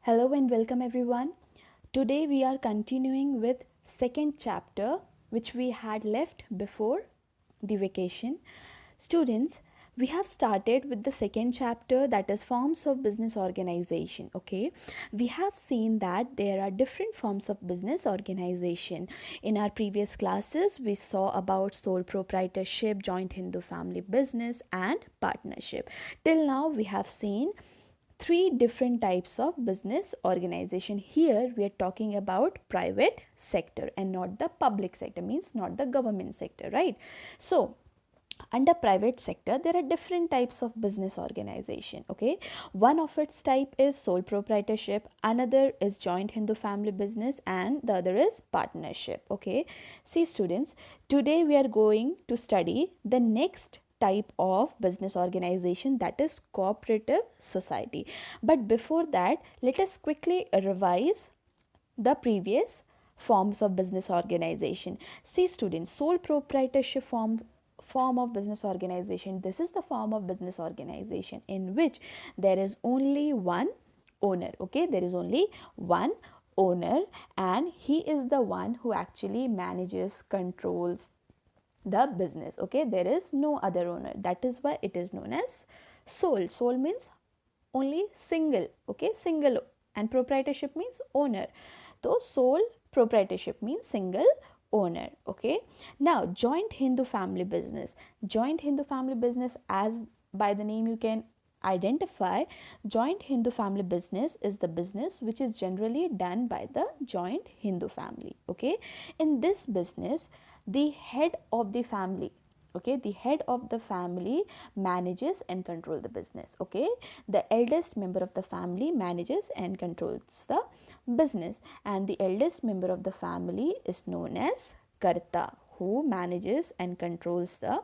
Hello and welcome everyone. Today we are continuing with second chapter which we had left before the vacation. Students, we have started with the second chapter, that is forms of business organization. Okay, we have seen that there are different forms of business organization. In our previous classes we saw about sole proprietorship, joint Hindu family business and partnership. Till now we have seen three different types of business organization. Here we are talking about private sector and not the public sector, means not the government sector, right? So under private sector there are different types of business organization. Okay, one of its type is sole proprietorship, another is joint Hindu family business, and the other is partnership. Okay, see students, today we are going to study the next type of business organization, that is cooperative society. But before that, let us quickly revise the previous forms of business organization. See students, sole proprietorship form of business organization, this is the form of business organization in which there is only one owner. Okay, there is only one owner and he is the one who actually manages, controls the business. Okay, there is no other owner, that is why it is known as sole means only single. Okay, single, and proprietorship means owner. So sole proprietorship means single owner. Okay, now joint Hindu family business. Joint Hindu family business, as by the name you can identify, joint Hindu family business is the business which is generally done by the joint Hindu family. Okay, in this business the head of the family, okay, the head of the family manages and control the business. Okay, the eldest member of the family manages and controls the business, and the eldest member of the family is known as karta, who manages and controls the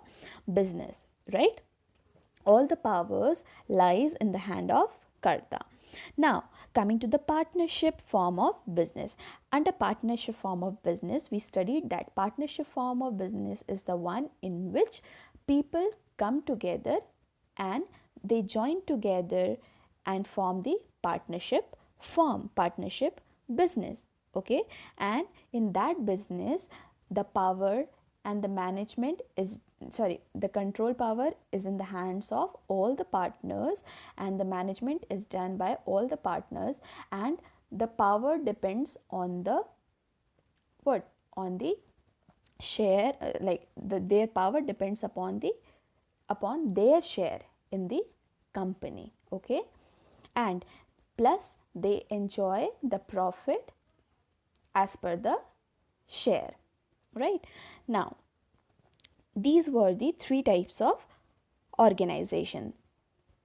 business, right? All the powers lies in the hand of karta. Now coming to the partnership form of business. Under partnership form of business, we studied that partnership form of business is the one in which people come together and they join together and form the partnership firm, partnership business. Okay, and in that business the power and the management is, the control power is in the hands of all the partners, and the management is done by all the partners, and the power depends on the what, on the share, their power depends upon their share in the company. Okay, and plus they enjoy the profit as per the share, right? Now these were the three types of organization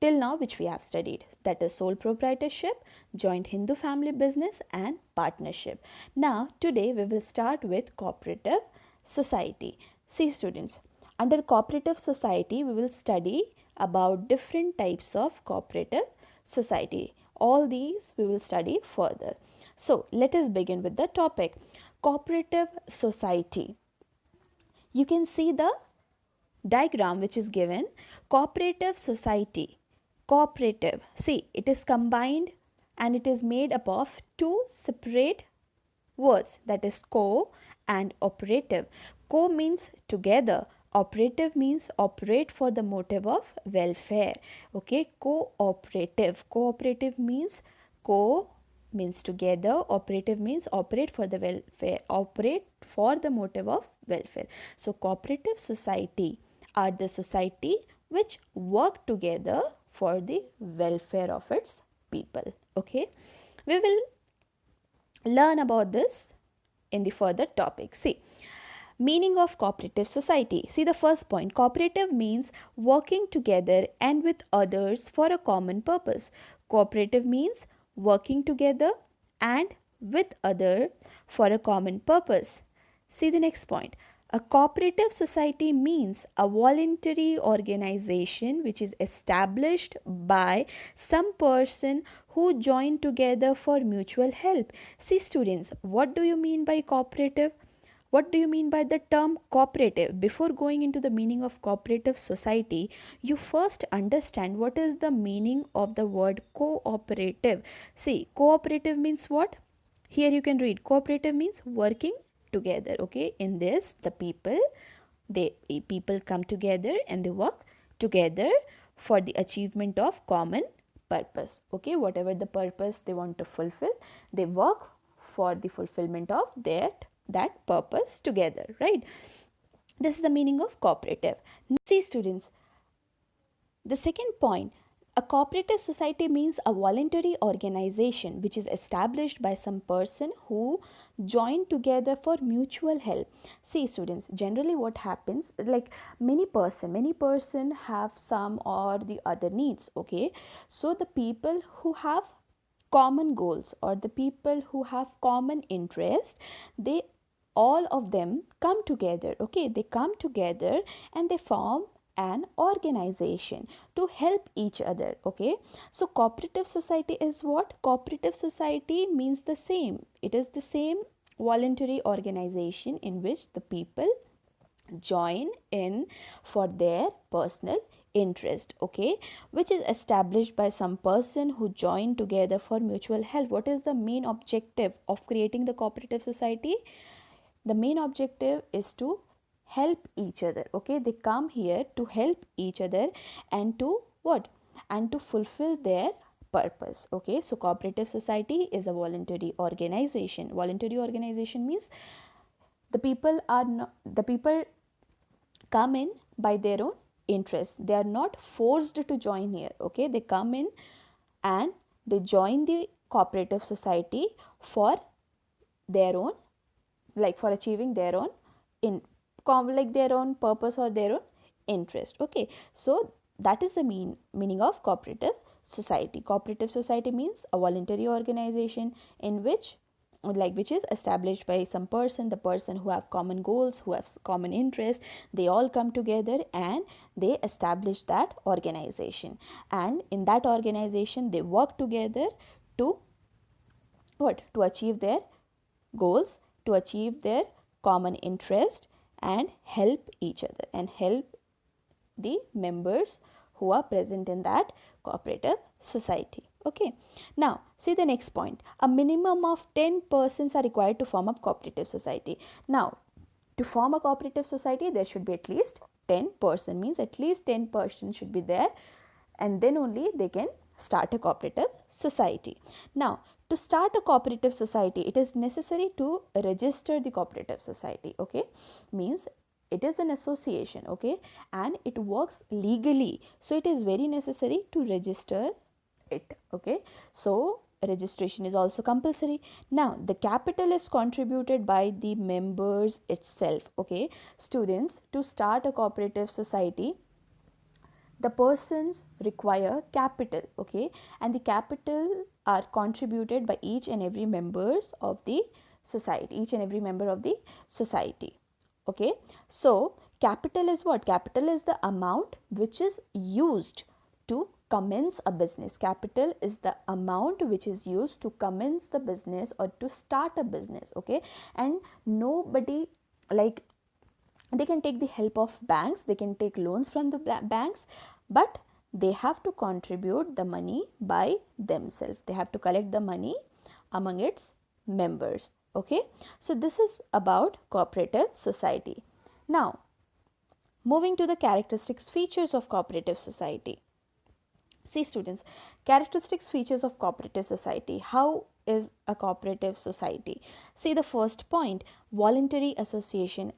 till now which we have studied, that is sole proprietorship, joint Hindu family business and partnership. Now today we will start with cooperative society. See students, under cooperative society we will study about different types of cooperative society. All these we will study further. So let us begin with the topic cooperative society. You can see the diagram which is given. Cooperative society, cooperative, see it is combined and it is made up of two separate words, that is co and operative. Co means together, operative means operate for the motive of welfare. Okay, cooperative means co means together, operative means operate for the welfare, operate for the motive of welfare. So cooperative society are the society which work together for the welfare of its people. Okay, we will learn about this in the further topic. See, meaning of cooperative society. See the first point, cooperative means working together and with others for a common purpose. Cooperative means working together and with other for a common purpose. See the next point, a cooperative society means a voluntary organization which is established by some person who join together for mutual help. See students, what do you mean by cooperative? What do you mean by the term cooperative? Before going into the meaning of cooperative society, you first understand what is the meaning of the word cooperative. See, cooperative means what? Here you can read cooperative means working together. Okay, in this the people come together and they work together for the achievement of common purpose. Okay, whatever the purpose they want to fulfill, they work for the fulfillment of that purpose together, right? This is the meaning of cooperative. See students, the second point, a cooperative society means a voluntary organization which is established by some person who join together for mutual help. See students, generally what happens, like many person have some or the other needs, okay? So the people who have common goals or the people who have common interest, they all of them come together, okay? They come together and they form an organization to help each other, okay? So cooperative society is what? Cooperative society means the same, it is the same voluntary organization in which the people join in for their personal interest, okay, which is established by some person who join together for mutual help. What is the main objective of creating the cooperative society? The main objective is to help each other, okay? They come here to help each other and to what? And to fulfill their purpose, okay? So cooperative society is a voluntary organization. Voluntary organization means the people are not, the people come in by their own interest, they are not forced to join here, okay? They come in and they join the cooperative society for their own, like for achieving their own like their own purpose or their own interest, okay? So that is the meaning of cooperative society. Cooperative society means a voluntary organization in which is established by some person, the person who have common goals, who have common interest, they all come together and they establish that organization, and in that organization they work together to what? To achieve their goals, to achieve their common interest and help each other and help the members who are present in that cooperative society, okay? Now see the next point, a minimum of 10 persons are required to form a cooperative society. Now to form a cooperative society there should be at least 10 person, means at least 10 persons should be there, and then only they can start a cooperative society. Now to start a cooperative society, it is necessary to register the cooperative society, okay? Means it is an association, okay, and it works legally, so it is very necessary to register it, okay? So registration is also compulsory. Now the capital is contributed by the members itself, okay? Students, to start a cooperative society, the persons require capital, okay, and the capital are contributed by each and every members of the society, each and every member of the society, okay? So capital is what? Capital is the amount which is used to commence a business. Capital is the amount which is used to commence the business or to start a business, okay? And nobody, like, they can take the help of banks, they can take loans from the banks, but they have to contribute the money by themselves, they have to collect the money among its members, okay? So this is about cooperative society. Now moving to the characteristics, features of cooperative society. See students, characteristics, features of cooperative society. How is a cooperative society? See the first point, voluntary association.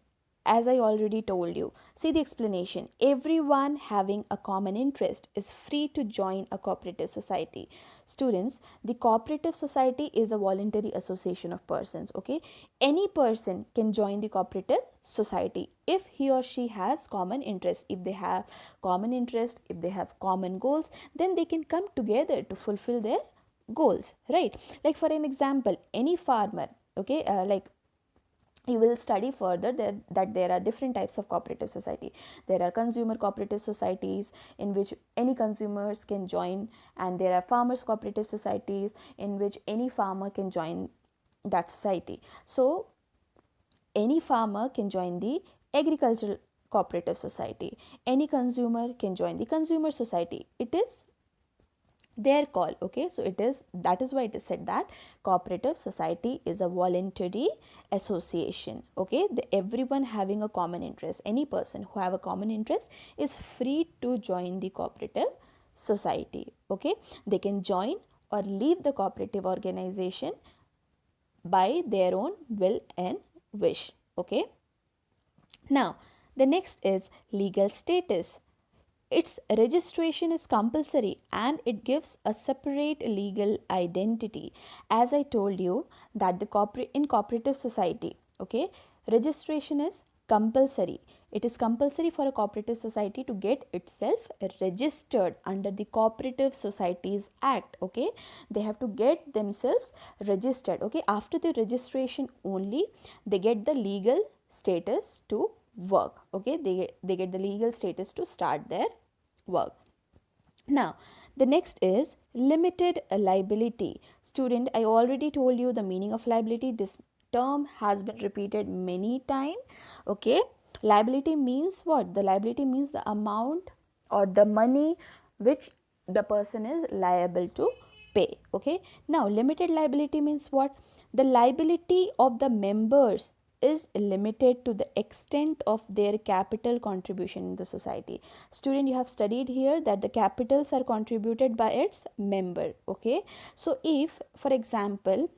As I already told you, see the explanation, everyone having a common interest is free to join a cooperative society. Students, the cooperative society is a voluntary association of persons, okay? Any person can join the cooperative society if he or she has common interest. If they have common interest, if they have common goals, then they can come together to fulfill their goals, right? Like for an example, any farmer, okay, you will study further that there are different types of cooperative society. There are consumer cooperative societies in which any consumers can join, and there are farmers cooperative societies in which any farmer can join that society. So Any farmer can join the agricultural cooperative society. Any consumer can join the consumer society. It is their call. Okay, so that is why it is said that cooperative society is a voluntary association. Okay, everyone having a common interest, any person who have a common interest is free to join the cooperative society. Okay, they can join or leave the cooperative organization by their own will and wish. Okay, now the next is legal status. Its registration is compulsory and it gives a separate legal identity. As I told you that in cooperative society, okay, registration is compulsory. It is compulsory for a cooperative society to get itself registered under the Cooperative Societies Act. Okay, they have to get themselves registered. Okay, after the registration only they get the legal status to work. Okay, they get the legal status to start their work. Now the next is limited liability. Student, I already told you the meaning of liability. This term has been repeated many times. Okay, liability means what? The liability means the amount or the money which the person is liable to pay. Okay, now limited liability means what? The liability of the members is limited to the extent of their capital contribution in the society. Student, you have studied here that the capitals are contributed by its member. Okay, so if for example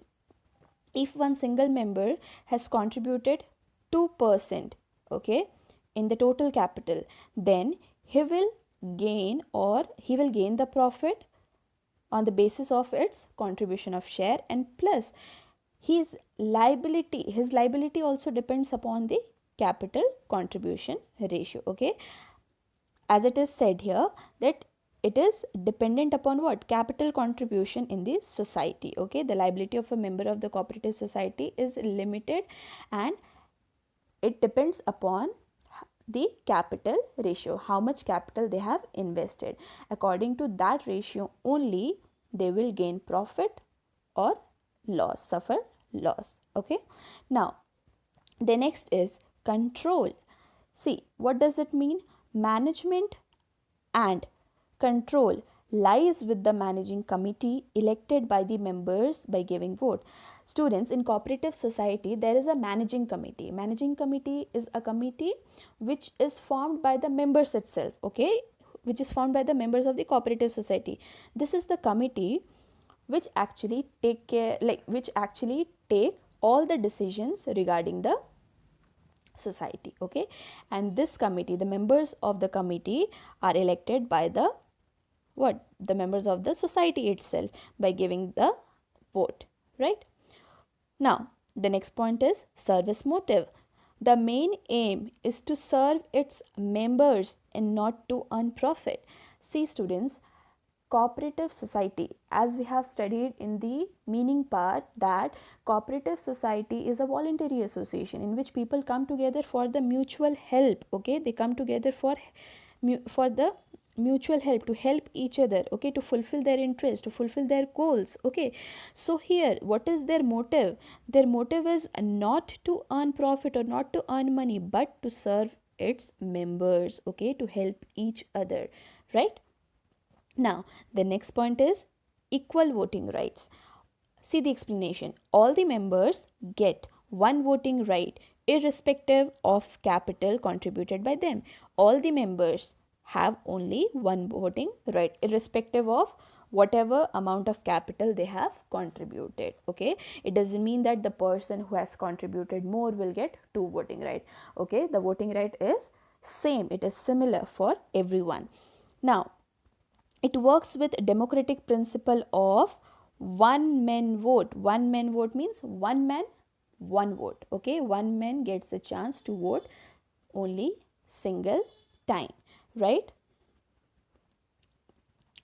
if one single member has contributed 2%, okay, in the total capital, then he will gain the profit on the basis of its contribution of share, and plus his liability also depends upon the capital contribution ratio. Okay, as it is said here that it is dependent upon what? Capital contribution in the society. Okay, the liability of a member of the cooperative society is limited and it depends upon the capital ratio, how much capital they have invested. According to that ratio only they will gain profit or suffer loss. Okay, now the next is control. See, what does it mean? Management and control lies with the managing committee elected by the members by giving vote. Students, in cooperative society there is a managing committee. Managing committee is a committee which is formed by the members itself. Okay, which is formed by the members of the cooperative society. This is the committee which actually take all the decisions regarding the society. Okay, and this committee, the members of the committee are elected by the members of the society itself by giving the vote, right? Now the next point is service motive. The main aim is to serve its members and not to earn profit. See students, cooperative society, as we have studied in the meaning part, that cooperative society is a voluntary association in which people come together for the mutual help. Okay, they come together for the mutual help, to help each other. Okay, to fulfill their interest, to fulfill their goals. Okay, so here what is their motive? Their motive is not to earn profit or not to earn money, but to serve its members. Okay, to help each other, right? Now the next point is equal voting rights. See the explanation. All the members get one voting right irrespective of capital contributed by them. All the members have only one voting right irrespective of whatever amount of capital they have contributed. Okay, it doesn't mean that the person who has contributed more will get two voting right. Okay, the voting right is same, it is similar for everyone. Now it works with democratic principle of one man vote. One man vote means one man one vote. Okay, one man gets the chance to vote only single time, right?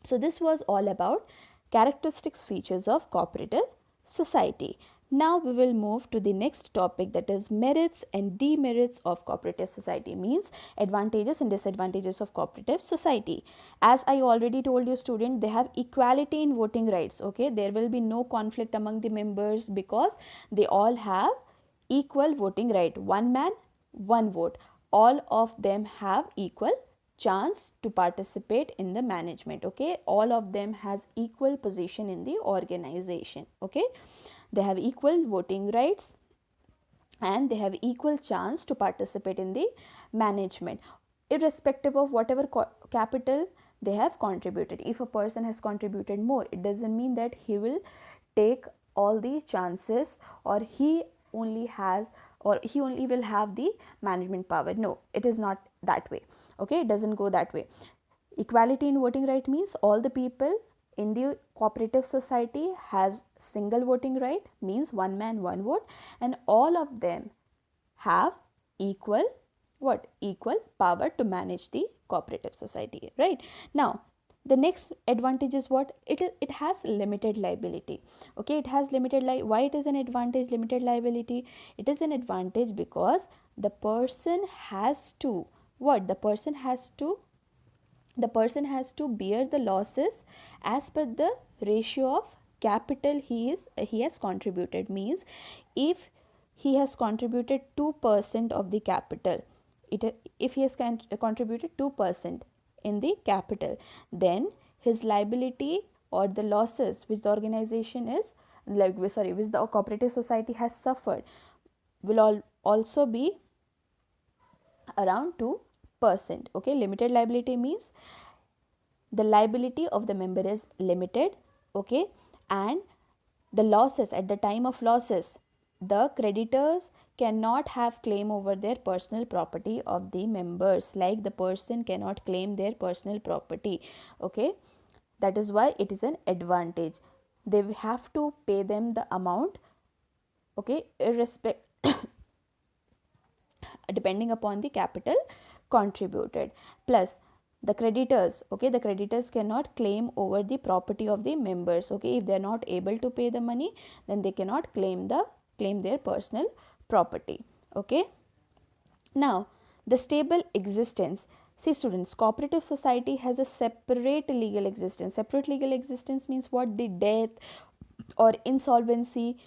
So this was all about characteristics, features of cooperative society. Now we will move to the next topic, that is merits and demerits of cooperative society, means advantages and disadvantages of cooperative society. As I already told you student, they have equality in voting rights. Okay, there will be no conflict among the members because they all have equal voting right. One man, one vote. All of them have equal chance to participate in the management. Okay, all of them has equal position in the organization. Okay, they have equal voting rights and they have equal chance to participate in the management, irrespective of whatever capital they have contributed. If a person has contributed more, it doesn't mean that he will take all the chances, or he only has, or he only will have the management power. No, it is not that way. Okay, it doesn't go that way. Equality in voting right means all the people in the cooperative society has single voting right, means one man one vote, and all of them have equal what? Equal power to manage the cooperative society, right? Now the next advantage is what? It has limited liability. Okay, it has limited why it is an advantage, limited liability? It is an advantage because the person has to what? The person has to bear the losses as per the ratio of capital he has contributed. Means if he has contributed 2% of the capital, if he has contributed 2% in the capital, then his liability or the losses which the organization is which the cooperative society has suffered will also be around 2%. Okay, limited liability means the liability of the member is limited. Okay, and the losses, at the time of losses, the creditors cannot have claim over their personal property of the members, like the person cannot claim their personal property. Okay, that is why it is an advantage. They have to pay them the amount, okay, depending upon the capital contributed. Plus the creditors, okay, the creditors cannot claim over the property of the members. Okay, if they are not able to pay the money, then they cannot claim their personal property. Okay, now the stable existence. See students, cooperative society has a separate legal existence. Separate legal existence means what? The death or insolvency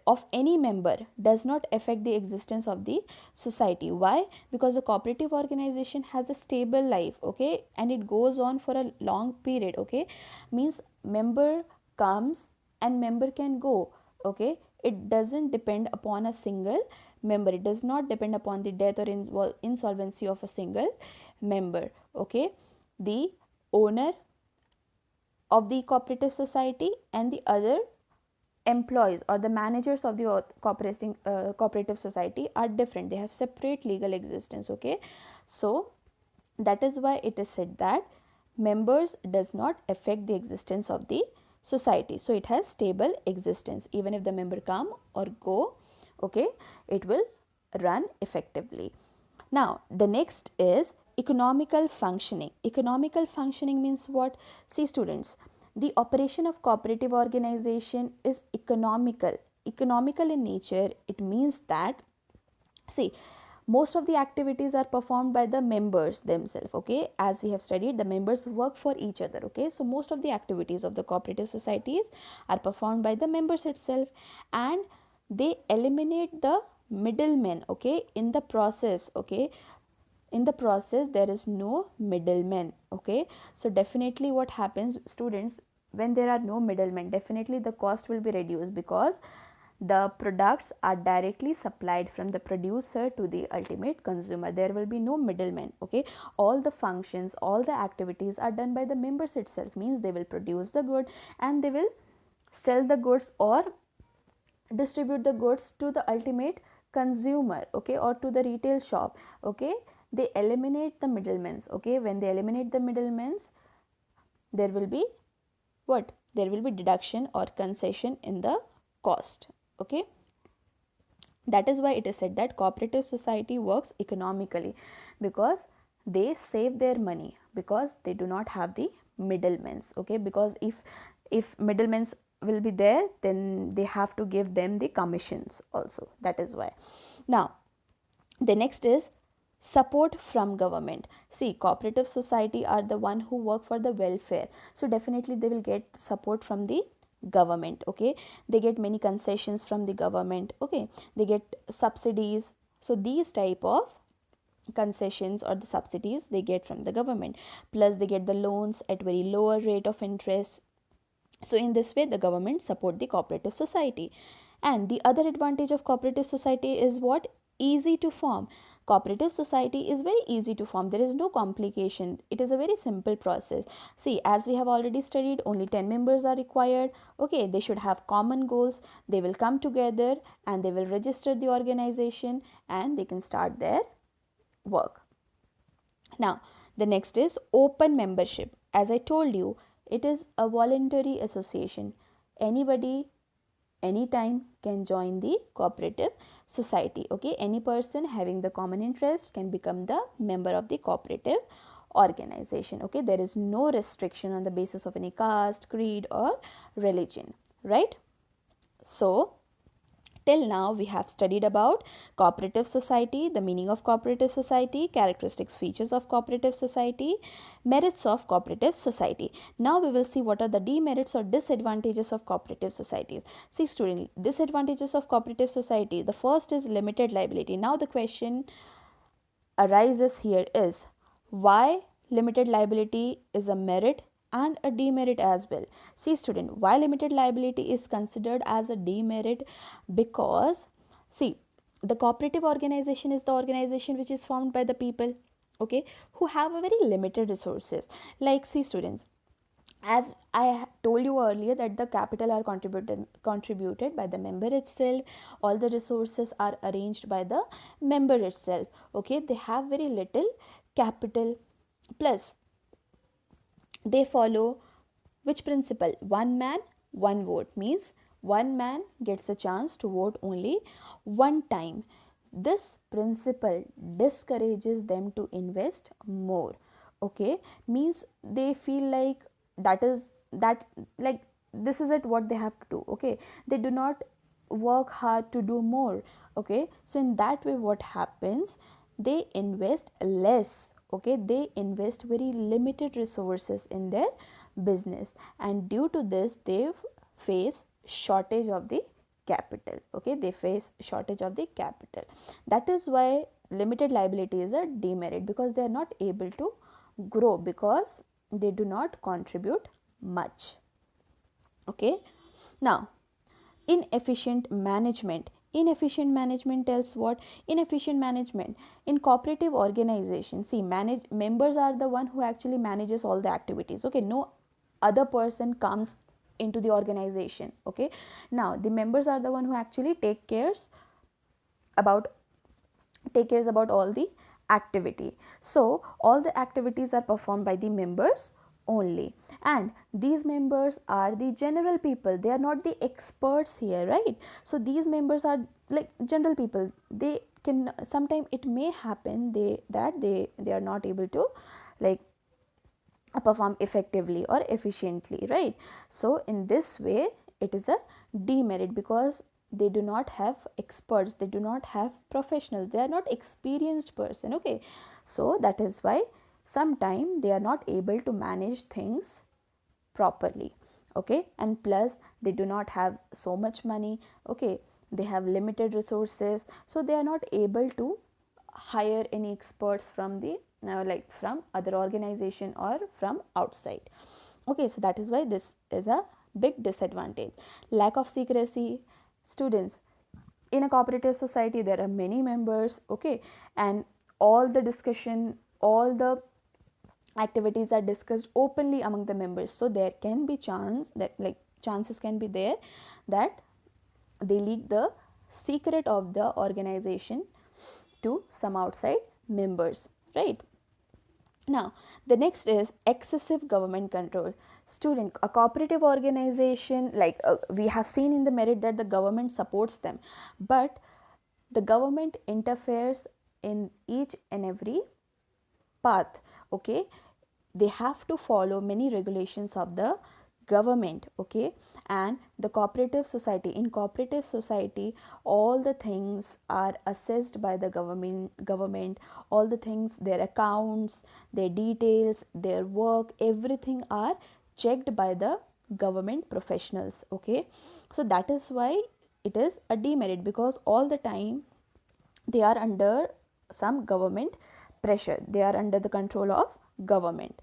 of any member does not affect the existence of the society. Why? Because the cooperative organization has a stable life. Okay, and it goes on for a long period. Okay, means member comes and member can go. Okay, it doesn't depend upon a single member. It does not depend upon the death or insolvency of a single member. Okay, the owner of the cooperative society and the other employees or the managers of the cooperative society are different. They have separate legal existence. Okay, so that is why it is said that members does not affect the existence of the society. So it has stable existence. Even if the member come or go, okay, it will run effectively. Now the next is economical functioning. Economical functioning means what? See students, the operation of cooperative organization is economical in nature. It means that, see, most of the activities are performed by the members themselves. Okay, as we have studied, the members work for each other. Okay, so most of the activities of the cooperative societies are performed by the members itself, and they eliminate the middlemen. Okay, in the process. Okay, in the process there is no middlemen. Okay, so definitely what happens students, when there are no middlemen, definitely the cost will be reduced because the products are directly supplied from the producer to the ultimate consumer. There will be no middlemen. Okay, all the functions, all the activities are done by the members itself. Means they will produce the good and they will sell the goods or distribute the goods to the ultimate consumer. Okay, or to the retail shop. Okay, they eliminate the middlemen. Okay, when they eliminate the middlemen, there will be what? There will be deduction or concession in the cost. Okay, that is why it is said that cooperative society works economically, because they save their money because they do not have the middlemen. Okay, because if middlemen will be there, then they have to give them the commissions also. That is why. Now the next is support from government. See, cooperative society are the one who work for the welfare, so definitely they will get support from the government. Okay, they get many concessions from the government. Okay, they get subsidies. So these type of concessions or the subsidies they get from the government, plus they get the loans at very lower rate of interest. So in this way the government support the cooperative society. And the other advantage of cooperative society is what? Easy to form. Cooperative society is very easy to form. There is no complication. It is a very simple process. See, as we have already studied, only 10 members are required. Okay, they should have common goals. They will come together and they will register the organization and they can start their work. Now, the next is open membership. As I told you, it is a voluntary association. Anybody, anytime can join the cooperative society. Okay, any person having the common interest can become the member of the cooperative organization. Okay, there is no restriction on the basis of any caste, creed, or religion, right? So, till now we have studied about cooperative society, the meaning of cooperative society, characteristics, features of cooperative society, merits of cooperative society. Now we will see what are the demerits or disadvantages of cooperative societies. See student, disadvantages of cooperative society. The first is limited liability. Now the question arises here is, why limited liability is a merit and a demerit as well? See student, why limited liability is considered as a demerit? Because see, the cooperative organization is the organization which is formed by the people, okay, who have a very limited resources. Like, see students, as I told you earlier that the capital are contributed by the member itself, all the resources are arranged by the member itself. Okay, they have very little capital, plus they follow which principle? One man, one vote, means one man gets a chance to vote only one time. This principle discourages them to invest more. Okay, means they feel like that is that, like, this is it what they have to do. Okay, they do not work hard to do more. Okay, so in that way what happens, they invest less. Okay, they invest very limited resources in their business, and due to this they face shortage of the capital. Okay, they face shortage of the capital. That is why limited liability is a demerit, because they are not able to grow, because they do not contribute much. Okay, now inefficient management. Inefficient management tells what? Inefficient management in cooperative organization, see, members are the one who actually manages all the activities. Okay, no other person comes into the organization. Okay, now the members are the one who actually about take cares about all the activity. So all the activities are performed by the members only, and these members are the general people. They are not the experts here, right? So these members are like general people. They can, sometimes it may happen they are not able to like perform effectively or efficiently, right? So in this way it is a demerit, because they do not have experts, they do not have professionals, they are not experienced person. Okay, so that is why sometimes they are not able to manage things properly. Okay, and plus they do not have so much money. Okay, they have limited resources, so they are not able to hire any experts from the like from other organization or from outside. Okay, so that is why this is a big disadvantage. Lack of secrecy. Students, in a cooperative society there are many members. Okay, and all the discussion, all the activities are discussed openly among the members, so there can be chances can be there that they leak the secret of the organization to some outside members, right? Now the next is excessive government control. Student, a cooperative organization, like we have seen in the merit that the government supports them, but the government interferes in each and every path. Okay, they have to follow many regulations of the government. Okay, and the cooperative society, in cooperative society all the things are assessed by the government. All the things, their accounts, their details, their work, everything are checked by the government professionals. Okay, so that is why it is a demerit, because all the time they are under some government pressure, they are under the control of government.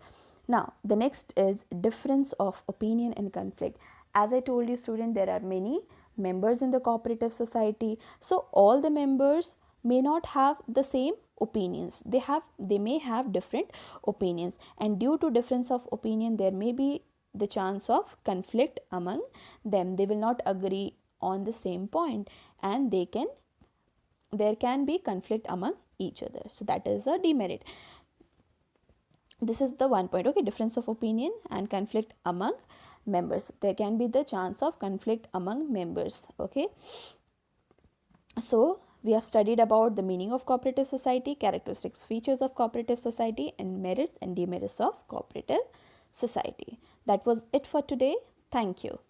Now the next is difference of opinion and conflict. As I told you student, there are many members in the cooperative society, so all the members may not have the same opinions, they may have different opinions, and due to difference of opinion there may be the chance of conflict among them. They will not agree on the same point, and there can be conflict among each other, so that is a demerit. This is the one point. Okay, difference of opinion and conflict among members, there can be the chance of conflict among members. Okay, so we have studied about the meaning of cooperative society, characteristics, features of cooperative society, and merits and demerits of cooperative society. That was it for today. Thank you.